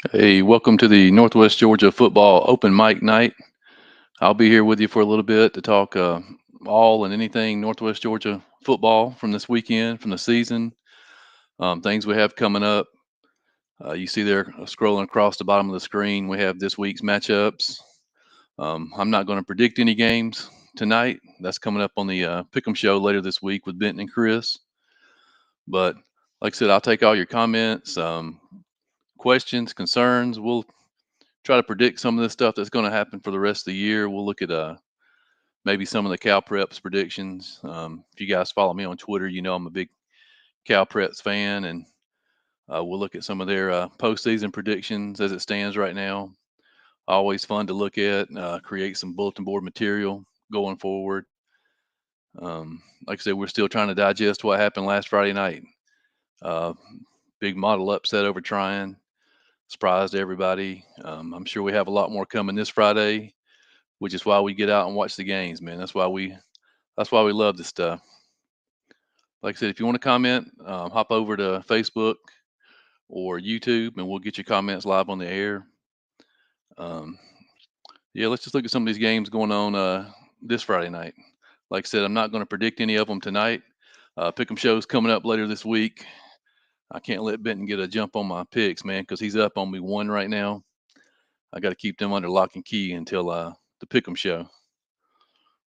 Hey, welcome to the Northwest Georgia Football Open Mic Night. I'll be here with you for a little bit to talk all and anything Northwest Georgia football from this weekend, from the season, things we have coming up. You see there scrolling across the bottom of the screen, we have this week's matchups. I'm not going to predict any games tonight. That's coming up on the Pick'em Show later this week with Benton and Chris. But like I said, I'll take all your comments, questions, concerns. We'll try to predict some of the stuff that's going to happen for the rest of the year. We'll look at maybe some of the Cal Preps predictions. If you guys follow me on Twitter, you know I'm a big Cal Preps fan, and we'll look at some of their postseason predictions as it stands right now. Always fun to look at, create some bulletin board material going forward. Like I said, we're still trying to digest what happened last Friday night. Uh, Big model upset over trying, surprised everybody. I'm sure we have a lot more coming this Friday, which is why we get out and watch the games, man. That's why we love this stuff. Like I said, if you want to comment, hop over to Facebook or YouTube, and we'll get your comments live on the air. Um, yeah, let's just look at some of these games going on this Friday night. Like I said, I'm not going to predict any of them tonight. Pick'em shows coming up later this week. I can't let Benton get a jump on my picks, man, because he's up on me one right now. I got to keep them under lock and key until the Pick'em show.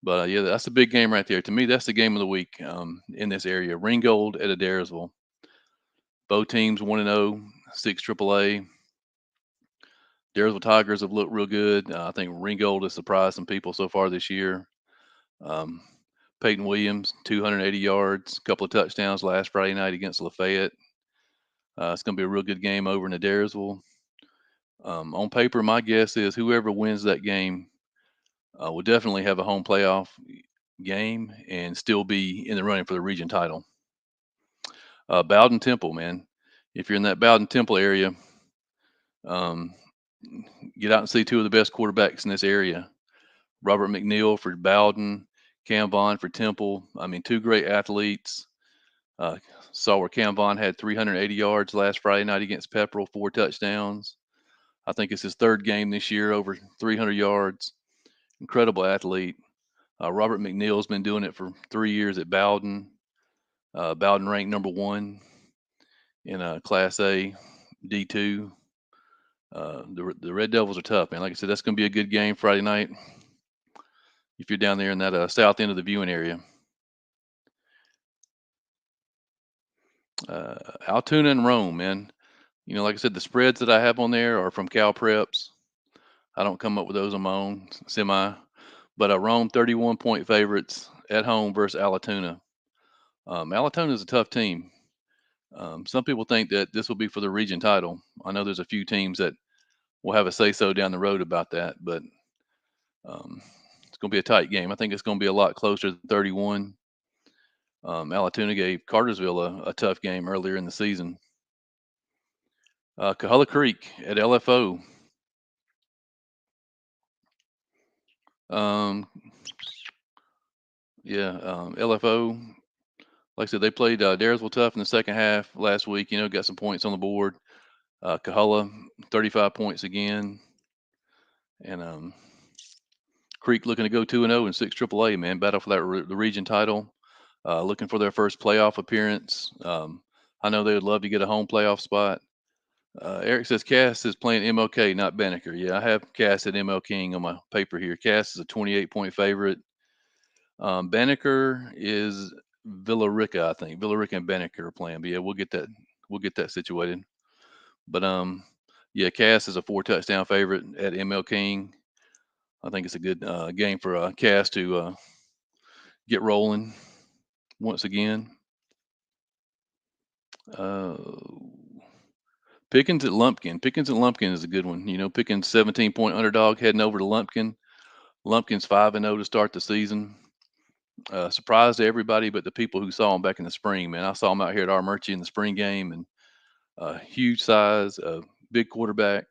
But yeah, that's a big game right there. To me, that's the game of the week in this area. Ringgold at Adairsville. Both teams 1-0, 6 AAA. Daresville Tigers have looked real good. I think Ringgold has surprised some people so far this year. Um, Peyton Williams, 280 yards, a couple of touchdowns last Friday night against Lafayette. It's going to be a real good game over in Adairsville. On paper, my guess is whoever wins that game will definitely have a home playoff game and still be in the running for the region title. Bowden Temple, man. If you're in that Bowden Temple area, um, get out and see two of the best quarterbacks in this area. Robert McNeil for Bowden, Cam Vaughn for Temple. I mean, two great athletes. Uh, Saw where Cam Vaughn had 380 yards last Friday night against Pepperell, 4 touchdowns. I think it's his third game this year over 300 yards. Incredible athlete. Robert McNeil's been doing it for 3 years at Bowden. Bowden ranked number one in Class A D2. The Red Devils are tough, man. Like I said, that's going to be a good game Friday night if you're down there in that south end of the viewing area. Altoona and Rome, man. You know, like I said, the spreads that I have on there are from Cal Preps. I don't come up with those on my own semi. But Rome 31-point favorites at home versus Alatoona. Alatoona is a tough team. Some people think that this will be for the region title. I know there's a few teams that will have a say so down the road about that, but um, it's going to be a tight game. I think it's going to be a lot closer than 31. Alatoona gave Cartersville a tough game earlier in the season. Coahulla Creek at LFO. Um, yeah, LFO. Like I said, they played Daresville tough in the second half last week. You know, got some points on the board. Coahulla, 35 points again. And Creek looking to go 2-0 in 6 AAA, man. Battle for that the region title. Looking for their first playoff appearance. I know they would love to get a home playoff spot. Eric says Cass is playing MLK, not Banneker. Yeah, I have Cass at ML King on my paper here. Cass is a 28-point favorite. Banneker is Villarica, I think. Villarica and Banneker are playing. But yeah, we'll get that. We'll get that situated. But yeah, Cass is a 4 touchdown favorite at ML King. I think it's a good game for Cass to get rolling once again. Uh, Pickens at Lumpkin. Pickens at Lumpkin is a good one. You know, Pickens 17-point underdog heading over to Lumpkin. Lumpkin's 5-0 to start the season. Surprise to everybody, but the people who saw him back in the spring, man. I saw him out here at Armurchie in the spring game, and huge size, big quarterback.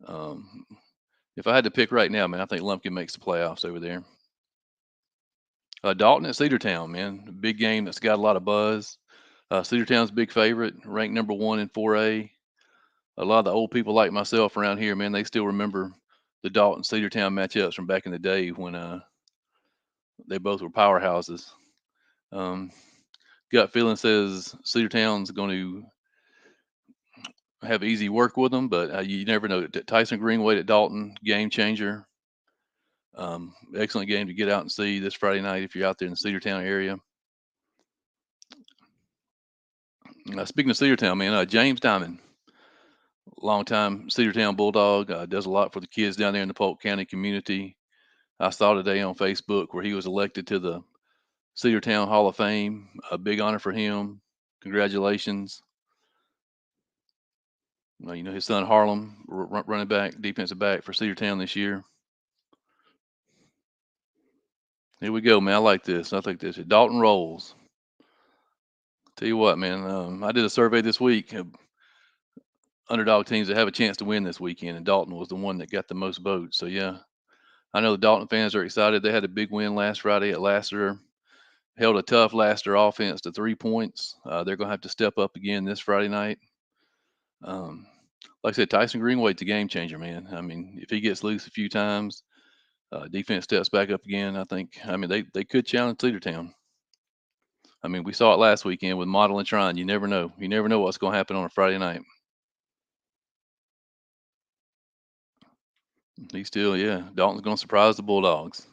Um, if I had to pick right now, man, I think Lumpkin makes the playoffs over there. Dalton at Cedartown, man, big game that's got a lot of buzz. Cedartown's a big favorite, ranked number one in 4A. A lot of the old people like myself around here, man, they still remember the Dalton Cedartown matchups from back in the day when they both were powerhouses. Um, Gut feeling says Cedartown's going to have easy work with them, but you never know. Tyson Greenway at Dalton, game changer. Excellent game to get out and see this Friday night if you're out there in the Cedartown area. Speaking of Cedartown, man, James Diamond, longtime Cedartown Bulldog, does a lot for the kids down there in the Polk County community. I saw today on Facebook where he was elected to the Cedartown Hall of Fame. A big honor for him. Congratulations. His son Harlem, running back, defensive back for Cedartown this year. Here we go, man. I like this. I think this. Dalton rolls. Tell you what, man. I did a survey this week of underdog teams that have a chance to win this weekend, and Dalton was the one that got the most votes. So yeah, I know the Dalton fans are excited. They had a big win last Friday at Lassiter. Held a tough Lassiter offense to 3 points. They're going to have to step up again this Friday night. Um, like I said, Tyson Greenway's a game changer, man. I mean, if he gets loose a few times, defense steps back up again. I think. I mean, they could challenge Cedartown. I mean, we saw it last weekend with Model and Trine. You never know. You never know what's going to happen on a Friday night. He still, yeah. Dalton's going to surprise the Bulldogs.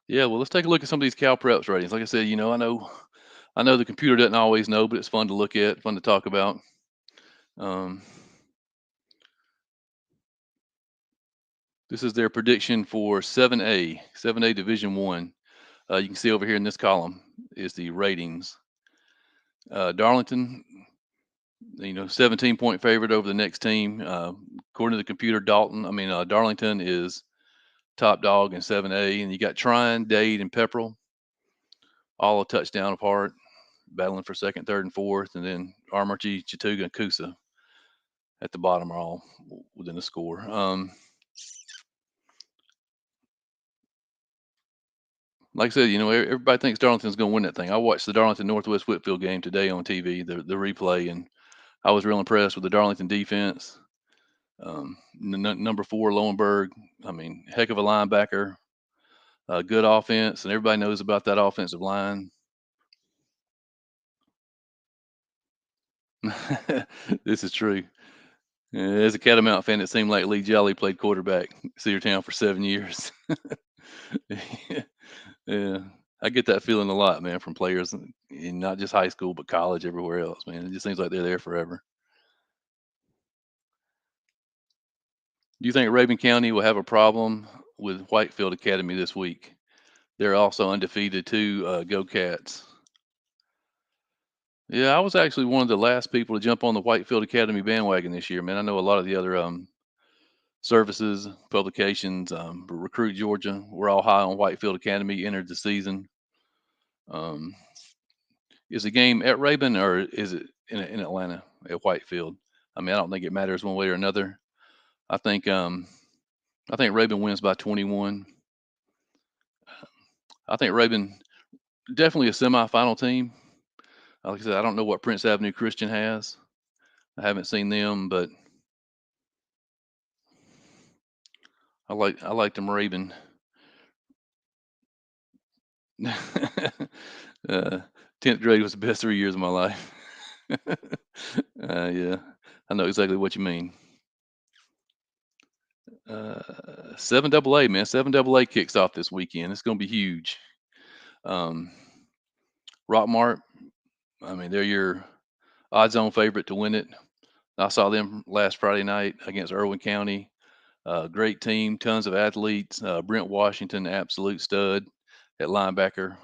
Yeah, well, let's take a look at some of these Cal Preps ratings. Like I said, I know the computer doesn't always know, but it's fun to look at, fun to talk about. Um, this is their prediction for 7A Division One. You can see over here in this column is the ratings. Darlington, 17-point favorite over the next team. According to the computer, Darlington is top dog in 7A, and you got Trine, Dade, and Pepperell all a touchdown apart, battling for second, third, and fourth, and then Armurchie, Chattooga, and Coosa at the bottom are all within a score. Like I said, everybody thinks Darlington's going to win that thing. I watched the Darlington Northwest Whitfield game today on TV, the replay, and I was real impressed with the Darlington defense. Number 4, Lowenberg. I mean, heck of a linebacker, good offense, and everybody knows about that offensive line. This is true. As a Catamount fan, it seemed like Lee Jolly played quarterback at Cedartown for 7 years. Yeah, I get that feeling a lot, man, from players in not just high school, but college, everywhere else, man. It just seems like they're there forever. Do you think Rabun County will have a problem with Whitefield Academy this week? They're also undefeated too. Go Cats! Yeah, I was actually one of the last people to jump on the Whitefield Academy bandwagon this year, man. I know a lot of the other services, publications, Recruit Georgia, we're all high on Whitefield Academy. Entered the season. Um, is the game at Rabun or is it in Atlanta at Whitefield? I mean, I don't think it matters one way or another. I think I think Rabun wins by 21. I think Rabun definitely a semifinal team. Like I said, I don't know what Prince Avenue Christian has. I haven't seen them, but I like them Rabun. 10th grade was the best 3 years of my life. Yeah, I know exactly what you mean. 7AA, man. 7AA kicks off this weekend. It's going to be huge. Um, Rockmart, I mean, they're your odds-on favorite to win it. I saw them last Friday night against Irwin County. Great team, tons of athletes. Brent Washington, absolute stud at linebacker.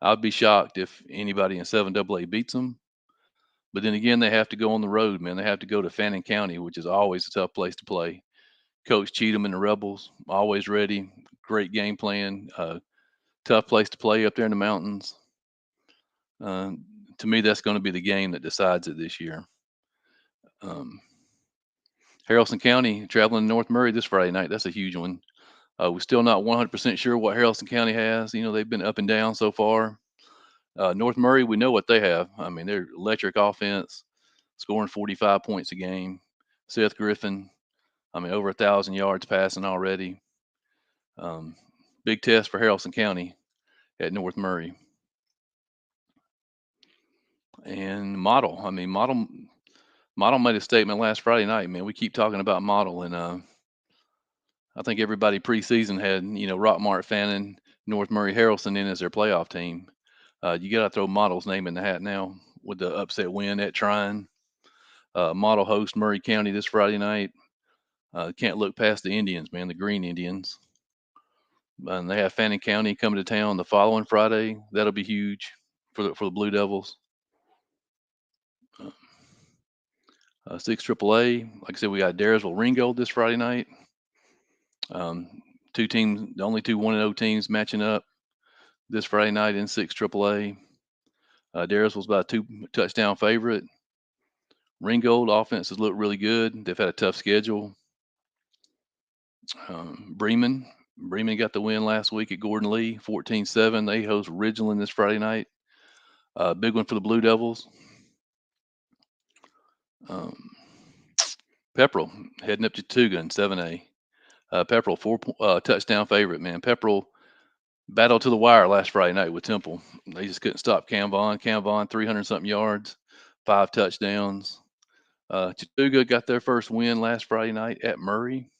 I'd be shocked if anybody in 7AA beats them. But then again, they have to go on the road, man. They have to go to Fannin County, which is always a tough place to play. Coach Cheatham and the Rebels, always ready. Great game plan. Tough place to play up there in the mountains. Uh, to me, that's going to be the game that decides it this year. Um, Haralson County traveling to North Murray this Friday night. That's a huge one. We're still not 100% sure what Haralson County has. They've been up and down so far. North Murray, we know what they have. I mean, they're electric offense, scoring 45 points a game. Seth Griffin, I mean, over 1,000 yards passing already. Um, Big test for Haralson County at North Murray. And Model, I mean, Model made a statement last Friday night. Man, we keep talking about Model, and I think everybody preseason had Rockmart, Fannin, North Murray, Haralson in as their playoff team. You got to throw Model's name in the hat now with the upset win at Trine. Model host Murray County this Friday night. Can't look past the Indians, man, the Green Indians. And they have Fannin County coming to town the following Friday. That'll be huge for the Blue Devils. Six AAA. Like I said, we got Daresville Ringgold this Friday night. Two teams, the only two 1-0 teams matching up this Friday night in six AAA. Daresville's about a 2-touchdown favorite. Ringgold offenses look really good. They've had a tough schedule. Bremen got the win last week at Gordon Lee, 14-7. They host Ridgeland this Friday night. Big one for the Blue Devils. Um, Pepperell heading up to Tuga in 7A. Pepperell, touchdown favorite, man. Pepperell battled to the wire last Friday night with Temple. They just couldn't stop Cam Vaughn. Cam Vaughn, 300-something yards, 5 touchdowns. Chattanooga got their first win last Friday night at Murray.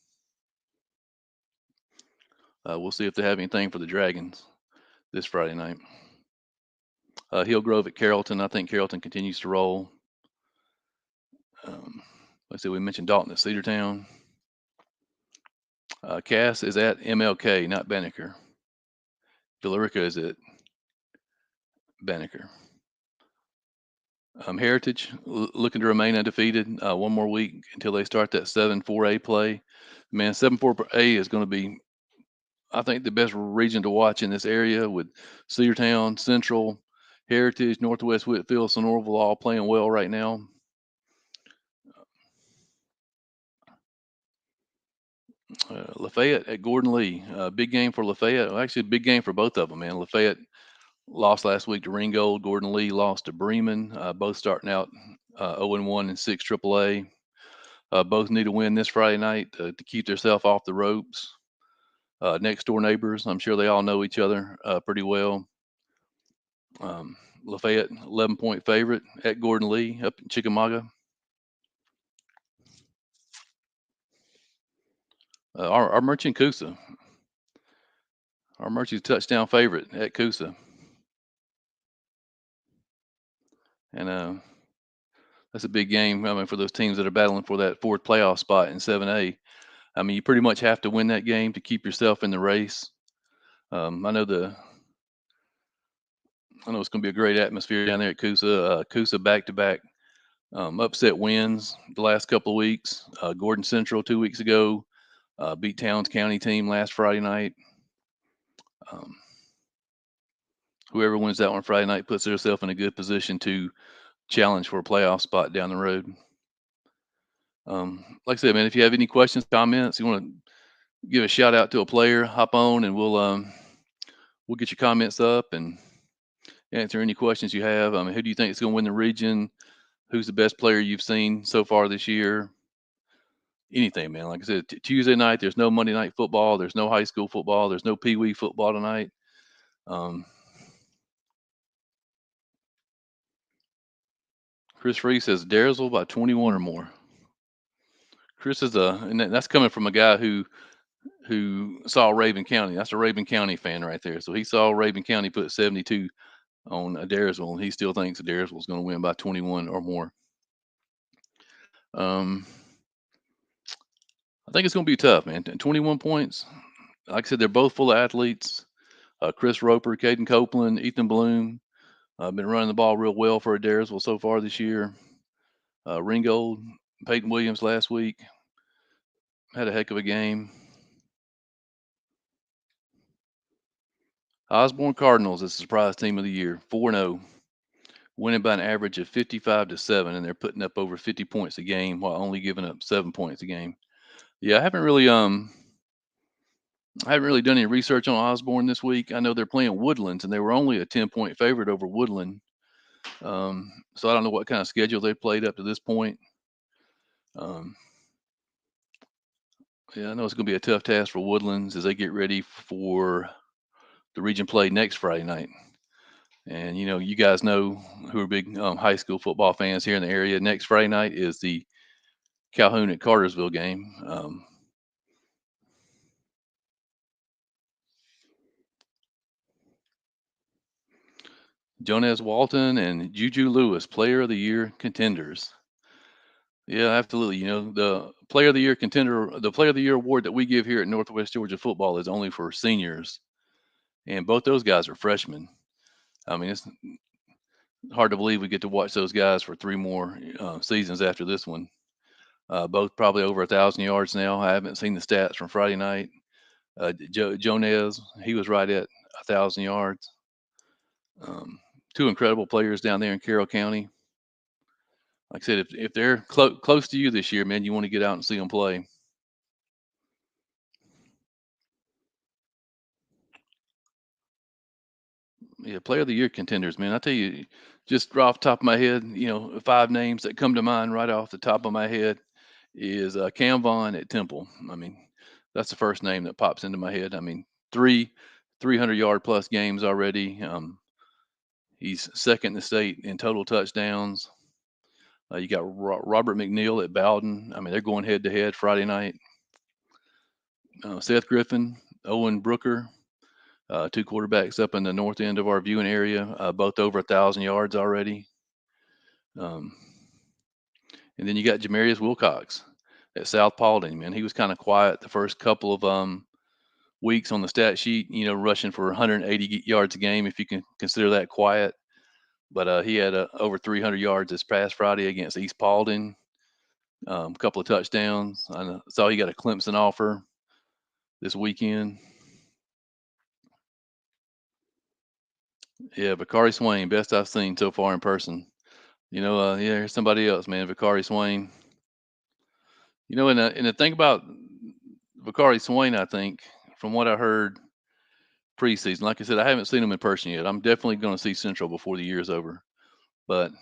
We'll see if they have anything for the Dragons this Friday night. Hillgrove at Carrollton. I think Carrollton continues to roll. Let's see, we mentioned Dalton at Cedartown. Cass is at MLK, not Banneker. Billerica is at Banneker. Heritage looking to remain undefeated. One more week until they start that 7-4A play. Man, 7-4A is going to be, I think, the best region to watch in this area with Cedartown, Central, Heritage, Northwest Whitfield, Sonoraville all playing well right now. Lafayette at Gordon Lee. Big game for Lafayette. Well, actually, a big game for both of them, man. Lafayette lost last week to Ringgold. Gordon Lee lost to Bremen. Both starting out 0-1 in 6 AAA. Both need a win this Friday night to keep themselves off the ropes. Next door neighbors, I'm sure they all know each other pretty well. Lafayette, 11-point favorite at Gordon Lee up in Chickamauga. Our Merchant Coosa. Our Merchant's touchdown favorite at Coosa. And that's a big game. I mean, for those teams that are battling for that fourth playoff spot in 7A. I mean, you pretty much have to win that game to keep yourself in the race. I know it's going to be a great atmosphere down there at Coosa. Coosa back-to-back upset wins the last couple of weeks. Gordon Central 2 weeks ago beat Towns County team last Friday night. Whoever wins that one Friday night puts themselves in a good position to challenge for a playoff spot down the road. Like I said, man, if you have any questions, comments, you want to give a shout out to a player, hop on and we'll get your comments up and answer any questions you have. I mean, who do you think is going to win the region? Who's the best player you've seen so far this year? Anything, man. Like I said, Tuesday night, there's no Monday night football. There's no high school football. There's no Pee Wee football tonight. Chris Free says Daresville by 21 or more. Chris is and that's coming from a guy who saw Raven County. That's a Raven County fan right there. So he saw Raven County put 72 on Daresville, and he still thinks Daresville is going to win by 21 or more. I think it's going to be tough, man. 21 points. Like I said, they're both full of athletes. Chris Roper, Caden Copeland, Ethan Bloom. Been running the ball real well for Daresville so far this year. Ringgold, Peyton Williams last week had a heck of a game. Osborne Cardinals is the surprise team of the year, 4-0, winning by an average of 55-7, and they're putting up over 50 points a game while only giving up 7 points a game. Yeah, I haven't really I haven't really done any research on Osborne this week. I know they're playing Woodlands, and they were only a 10-point favorite over Woodland. So I don't know what kind of schedule they played up to this point. Um, yeah, I know it's going to be a tough task for Woodlands as they get ready for the region play next Friday night. And you guys know who are big high school football fans here in the area. Next Friday night is the Calhoun at Cartersville game. Jonas Walton and Juju Lewis, Player of the Year contenders. Yeah, absolutely. The Player of the Year contender, the Player of the Year award that we give here at Northwest Georgia football is only for seniors, and both those guys are freshmen. I mean, it's hard to believe we get to watch those guys for three more seasons after this one. Both probably over 1,000 yards now. I haven't seen the stats from Friday night. Jones, he was right at 1,000 yards. Um, Two incredible players down there in Carroll County. Like I said, if they're close to you this year, man, you want to get out and see them play. Yeah, Player of the Year contenders, man. I tell you, just right off the top of my head, five names that come to mind right off the top of my head is Cam Vaughn at Temple. I mean, that's the first name that pops into my head. I mean, 300-yard plus games already. He's second in the state in total touchdowns. You got Robert McNeil at Bowden. I mean, they're going head to head Friday night. Seth Griffin, Owen Brooker, two quarterbacks up in the north end of our viewing area, both over 1,000 yards already. Um, and then you got Jamarius Wilcox at South Paulding. Man, he was kind of quiet the first couple of weeks on the stat sheet. Rushing for 180 yards a game, if you can consider that quiet. But he had over 300 yards this past Friday against East Paulding. A couple of touchdowns. I saw he got a Clemson offer this weekend. Yeah, Bakari Swain, best I've seen so far in person. Yeah, here's somebody else, man. Bakari Swain. And the thing about Bakari Swain, I think, from what I heard preseason, like I said, I haven't seen him in person yet. I'm definitely going to see Central before the year's over. But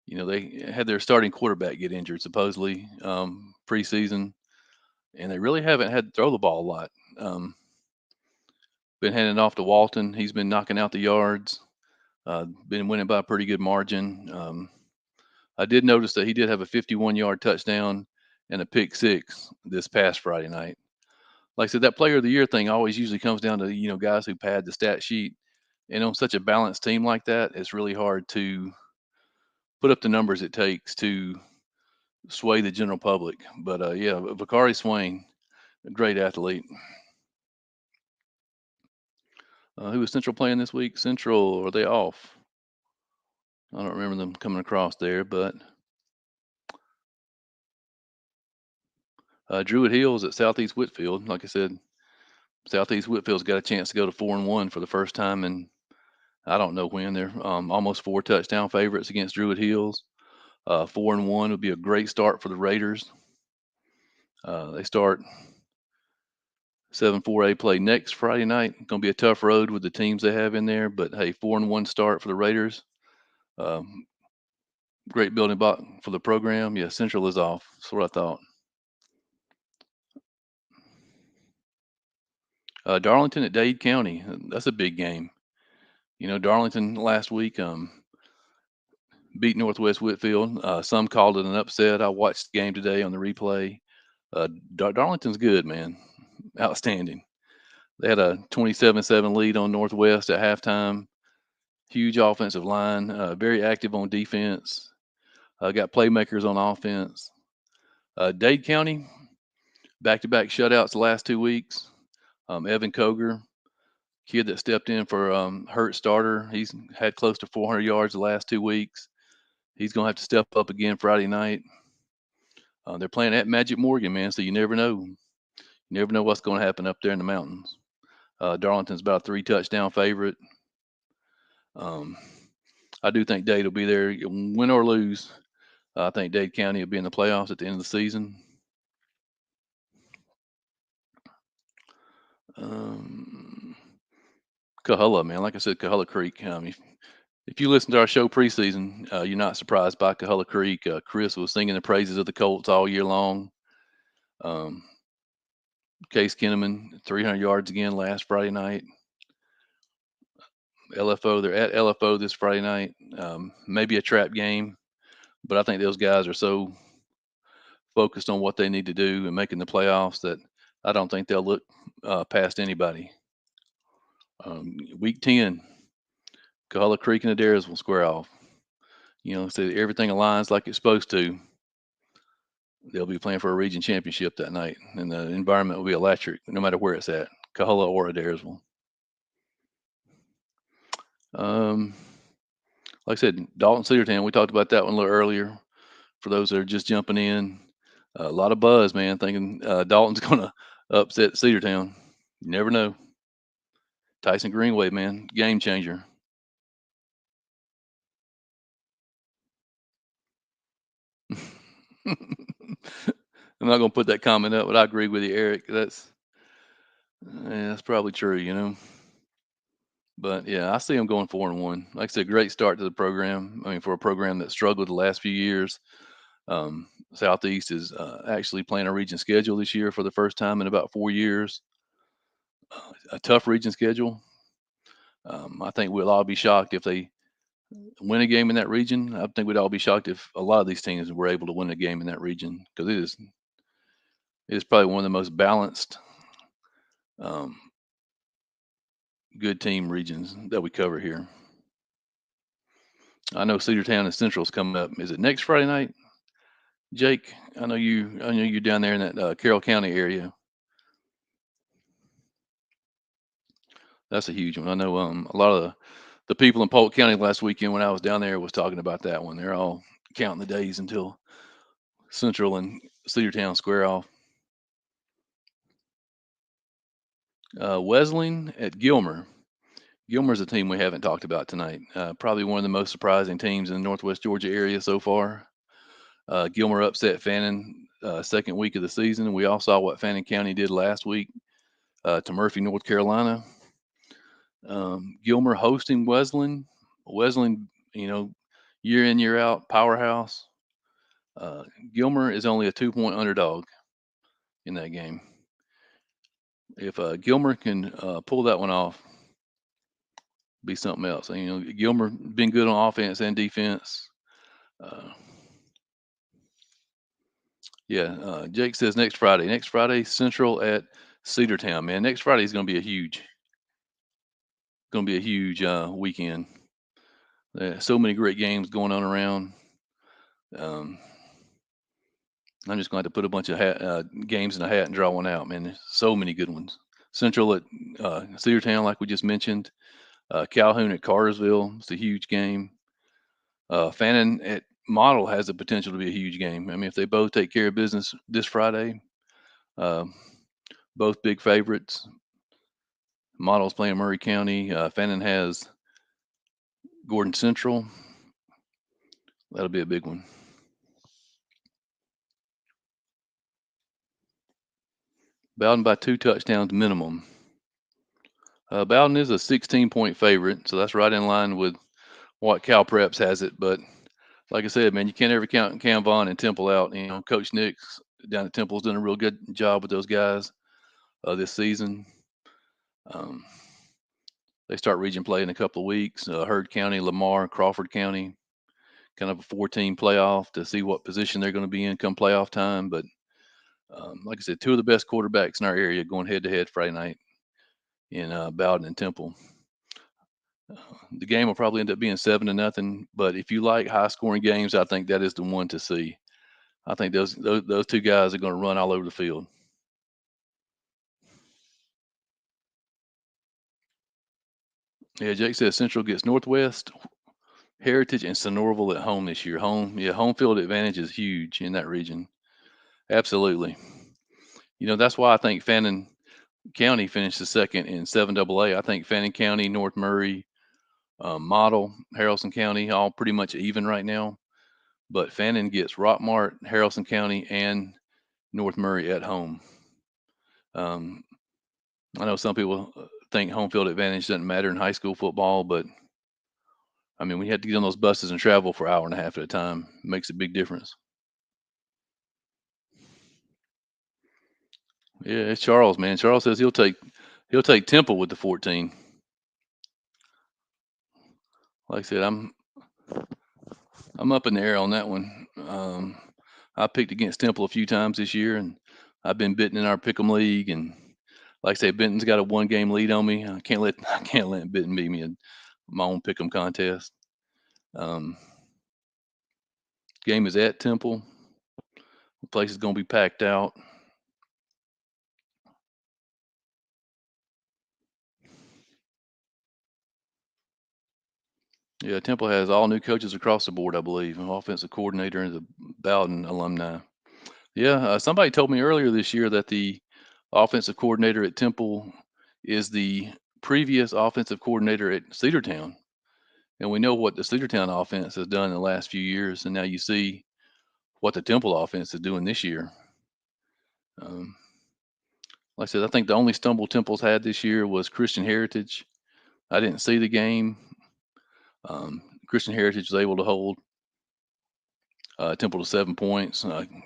they had their starting quarterback get injured supposedly preseason, and they really haven't had to throw the ball a lot. Been handing off to Walton. He's been knocking out the yards. Been winning by a pretty good margin. I did notice that he did have a 51-yard touchdown and a pick six this past Friday night. Like I said, that Player of the Year thing always usually comes down to guys who pad the stat sheet, and on such a balanced team like that, it's really hard to put up the numbers it takes to sway the general public. But yeah, Bakari Swain, a great athlete. Who was Central playing this week? Central, are they off? I don't remember them coming across there, but Druid Hills at Southeast Whitfield. Like I said, Southeast Whitfield's got a chance to go to 4-1 for the first time, and I don't know when. They're almost four touchdown favorites against Druid Hills. 4-1 would be a great start for the Raiders. They start 7-4A play next Friday night. Going to be a tough road with the teams they have in there, but hey, 4-1 start for the Raiders. Um, Great building block for the program. Yeah, Central is off. That's what I thought. Darlington at Dade County. That's a big game. Darlington last week beat Northwest Whitfield. Some called it an upset. I watched the game today on the replay. Darlington's good, man. Outstanding. They had a 27-7 lead on Northwest at halftime. Huge offensive line. Very active on defense. Got playmakers on offense. Dade County, back-to-back shutouts the last 2 weeks. Evan Koger, kid that stepped in for Hurt starter. He's had close to 400 yards the last 2 weeks. He's going to have to step up again Friday night. They're playing at Magic Morgan, man, so you never know. You never know what's going to happen up there in the mountains. Darlington's about a 3-touchdown favorite. I do think Dade will be there, win or lose. I think Dade County will be in the playoffs at the end of the season. Um, Coahulla, man. Like I said, Coahulla Creek. If you listen to our show preseason, you're not surprised by Coahulla Creek. Chris was singing the praises of the Colts all year long. Um, Case Kinnaman, 300 yards again last Friday night. LFO, they're at LFO this Friday night. Maybe a trap game, but I think those guys are so focused on what they need to do and making the playoffs that I don't think they'll look past anybody. Week 10, Coahulla Creek and Adares will square off. So everything aligns like it's supposed to. They'll be playing for a region championship that night, and the environment will be electric, no matter where it's at, Coahulla or Adairsville. Um, like I said, Dalton Cedartown. We talked about that one a little earlier. For those that are just jumping in, a lot of buzz, man, thinking Dalton's going to upset Cedartown. You never know. Tyson Greenway, man, game changer. I'm not going to put that comment up, but I agree with you, Eric. That's probably true, But yeah, I see them going 4-1. Like I said, great start to the program. I mean, for a program that struggled the last few years, Southeast is actually playing a region schedule this year for the first time in about 4 years. A tough region schedule. I think we'll all be shocked if they win a game in that region. I think we'd all be shocked if a lot of these teams were able to win a game in that region because it is probably one of the most balanced, um, good team regions that we cover here. I know Cedartown and Central's coming up. Is it next Friday night, Jake? I know you're down there in that Carroll County area. That's a huge one. I know a lot of the people in Polk County last weekend when I was down there was talking about that one. They're all counting the days until Central and Cedartown square off. Wesleyan at Gilmer. Gilmer's a team we haven't talked about tonight. Probably one of the most surprising teams in the Northwest Georgia area so far. Gilmer upset Fannin second week of the season. We all saw what Fannin County did last week to Murphy, North Carolina. Gilmer hosting Wesleyan. Wesleyan, you know, year in, year out, powerhouse. Uh, Gilmer is only a 2 point underdog in that game. If Gilmer can pull that one off, be something else. And, Gilmer been good on offense and defense. Uh, yeah, Jake says next Friday. Next Friday, Central at Cedartown. Man, next Friday is going to be a huge weekend. So many great games going on around. Um, I'm just going to have to put a bunch of games in a hat and draw one out, man. There's so many good ones. Central at Cedartown, like we just mentioned. Calhoun at Cartersville. It's a huge game. Fannin at Model has the potential to be a huge game. I mean, if they both take care of business this Friday, uh, both big favorites. Model's playing Murray County. Fannin has Gordon Central. That'll be a big one. Bowden by 2 touchdowns minimum. Bowden is a 16-point favorite, so that's right in line with what Cal Preps has it. But like I said, man, you can't ever count Cam Vaughn and Temple out. Coach Nick's down at Temple's done a real good job with those guys this season. Um, they start region play in a couple of weeks. Heard County, Lamar, Crawford County, kind of a 4-team playoff to see what position they're going to be in come playoff time. But like I said, two of the best quarterbacks in our area going head to head Friday night in Bowden and Temple. The game will probably end up being 7-0. But if you like high scoring games, I think that is the one to see. I think those two guys are going to run all over the field. Yeah, Jake says Central gets Northwest, Heritage, and Sonoraville at home this year. Home field advantage is huge in that region. Absolutely. That's why I think Fannin County finished the second in 7AA. I think Fannin County, North Murray, Model, Haralson County, all pretty much even right now. But Fannin gets Rockmart, Haralson County, and North Murray at home. Um, I know some people think home field advantage doesn't matter in high school football, but I mean, we had to get on those buses and travel for an hour and a half at a time. It makes a big difference. Yeah, it's Charles, man. Charles says he'll take Temple with the 14. Like I said, I'm up in the air on that one. I picked against Temple a few times this year, and I've been bitten in our Pick'em league. And like I say, Benton's got a 1 game lead on me. I can't let I can't let Benton beat me in my own Pick'em contest. Um, Game is at Temple. The place is going to be packed out. Yeah, Temple has all new coaches across the board, I believe, an offensive coordinator and the Bowden alumni. Yeah, somebody told me earlier this year that the offensive coordinator at Temple is the previous offensive coordinator at Cedartown. And we know what the Cedartown offense has done in the last few years. And now you see what the Temple offense is doing this year. Um, like I said, I think the only stumble Temple's had this year was Christian Heritage. I didn't see the game. Christian Heritage was able to hold Temple to 7 points.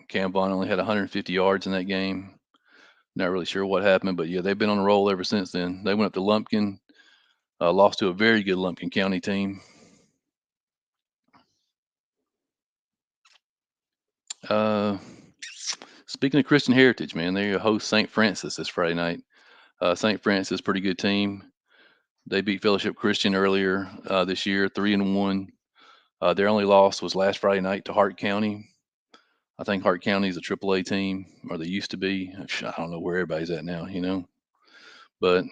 Cam Vaughn only had 150 yards in that game. Not really sure what happened, but yeah, they've been on a roll ever since then. They went up to Lumpkin, lost to a very good Lumpkin County team. Uh, Speaking of Christian Heritage, man, they host St. Francis this Friday night. St. Francis, pretty good team. They beat Fellowship Christian earlier this year, 3-1. Their only loss was last Friday night to Hart County. I think Hart County is a AAA team, or they used to be. I don't know where everybody's at now. But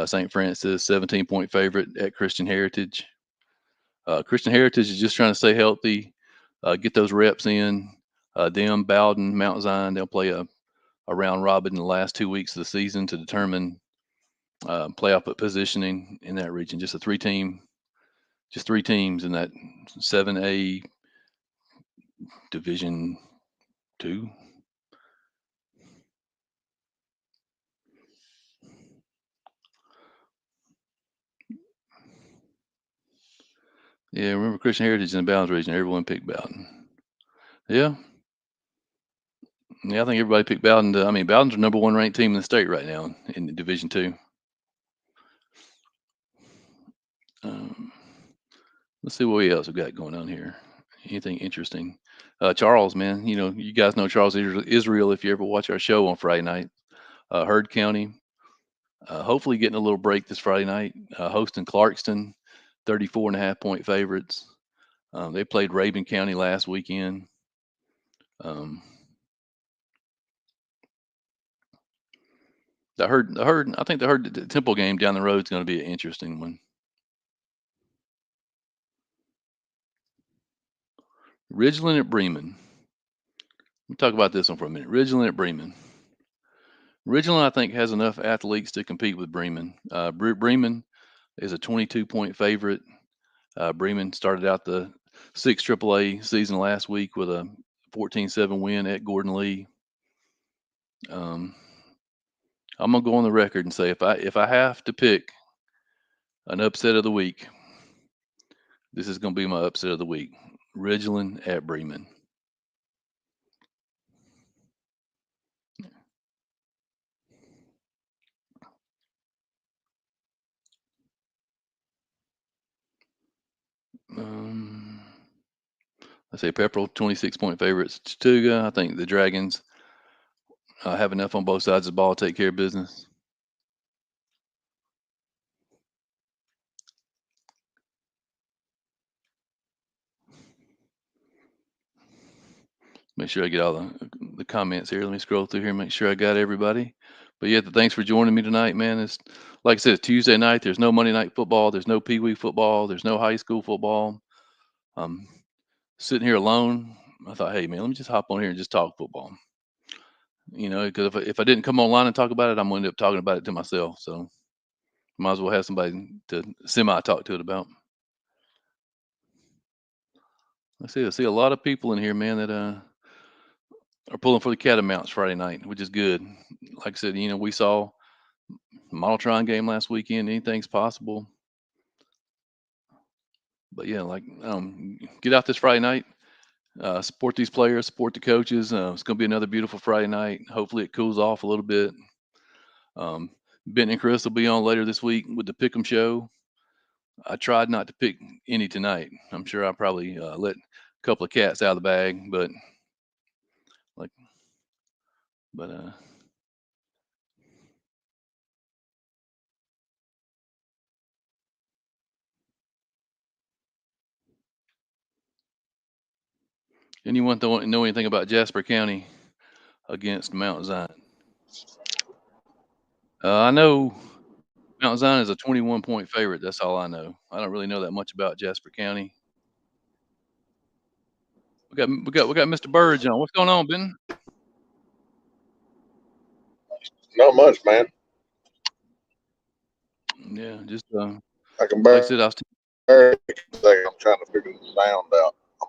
St. Francis, 17-point favorite at Christian Heritage. Christian Heritage is just trying to stay healthy, get those reps in. Them, Bowden, Mount Zion, they'll play a round robin in the last 2 weeks of the season to determine playoff positioning in that region. Just three teams in that 7A Division Two. Yeah, remember Christian Heritage in the Bowden region. Everyone picked Bowden. Yeah, yeah, I think everybody picked Bowden. I mean, Bowden's the number one ranked team in the state right now in Division Two. Um, let's see what else we got going on here. Anything interesting? Charles, man, you guys know Charles Israel if you ever watch our show on Friday night. Heard County, hopefully getting a little break this Friday night. Hosting Clarkston, 34.5 point favorites. They played Rabun County last weekend. Um, I think the Temple game down the road is going to be an interesting one. Ridgeland at Bremen. We'll talk about this one for a minute. Ridgeland at Bremen. Ridgeland, I think, has enough athletes to compete with Bremen. Bremen is a 22-point favorite. Bremen started out the 6 AAA season last week with a 14-7 win at Gordon Lee. Um, I'm gonna go on the record and say if I have to pick an upset of the week, this is gonna be my upset of the week. Ridgeland at Bremen. Um, I say Pepperell 26-point favorites. Chattooga. I think the Dragons have enough on both sides of the ball to take care of business. Make sure I get all the comments here. Let me scroll through here, make sure I got everybody. But yeah, thanks for joining me tonight, man. It's like I said, it's Tuesday night. There's no Monday night football. There's no Pee Wee football. There's no high school football. I'm sitting here alone. I thought, hey man, let me just hop on here and just talk football. Because if I didn't come online and talk about it, I'm gonna end up talking about it to myself. So might as well have somebody to semi talk to it about. I see a lot of people in here, man, that are pulling for the Catamounts Friday night, which is good. Like I said, we saw Modeltron game last weekend. Anything's possible. But yeah, like get out this Friday night. Support these players, support the coaches. It's going to be another beautiful Friday night. Hopefully, it cools off a little bit. Um, Ben and Chris will be on later this week with the Pick'em show. I tried not to pick any tonight. I'm sure I probably let a couple of cats out of the bag, but like, but anyone don't know anything about Jasper County against Mount Zion? I know Mount Zion is a 21-point favorite. That's all I know. I don't really know that much about Jasper County. We got Mr. Burge on. What's going on, Ben? Not much, man. Yeah, just I can like I said, I was barely. I'm trying to figure the sound out. I'm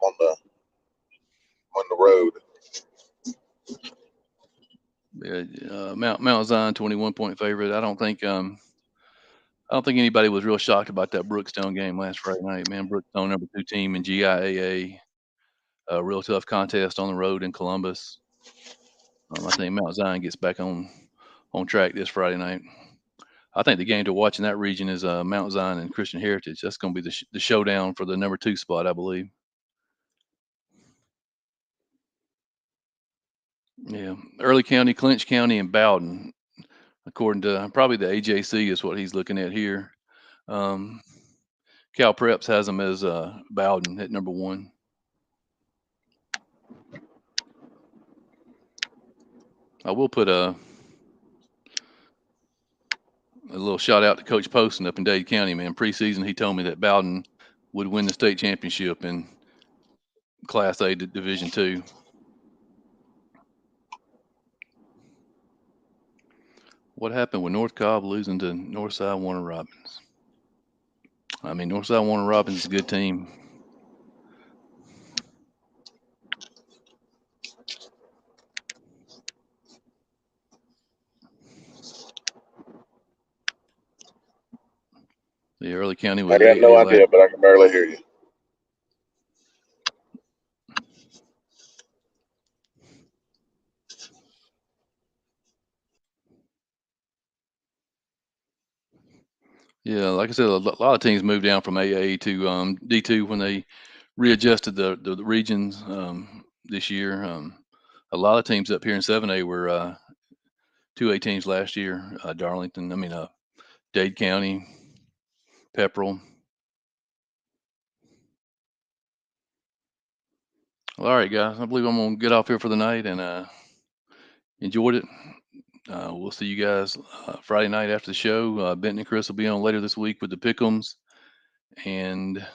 on the road. Mount Zion 21-point favorite. I don't think anybody was real shocked about that Brookstone game last Friday night, man. Brookstone, number 2 team in GIAA, a real tough contest on the road in Columbus. I think Mount Zion gets back on track this Friday night. I think the game to watch in that region is Mount Zion and Christian Heritage. That's going to be the showdown for the number 2 spot, I believe. Yeah, Early County, Clinch County, and Bowden, according to probably the AJC is what he's looking at here. Um, Cal Preps has them as Bowden at number 1. I will put a little shout out to Coach Poston up in Dade County, man. Preseason, he told me that Bowden would win the state championship in Class A Division II. What happened with North Cobb losing to Northside Warner Robins? I mean, Northside Warner Robins is a good team. The Early County I was got no idea, but I can barely hear you. Yeah, like I said, a lot of teams moved down from AA to D2 when they readjusted the regions this year. A lot of teams up here in 7A were 2A teams last year. Dade County, Pepperell. Well, all right, guys. I believe I'm gonna get off here for the night and enjoyed it. We'll see you guys Friday night after the show. Benton and Chris will be on later this week with the Pickums, and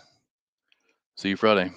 see you Friday.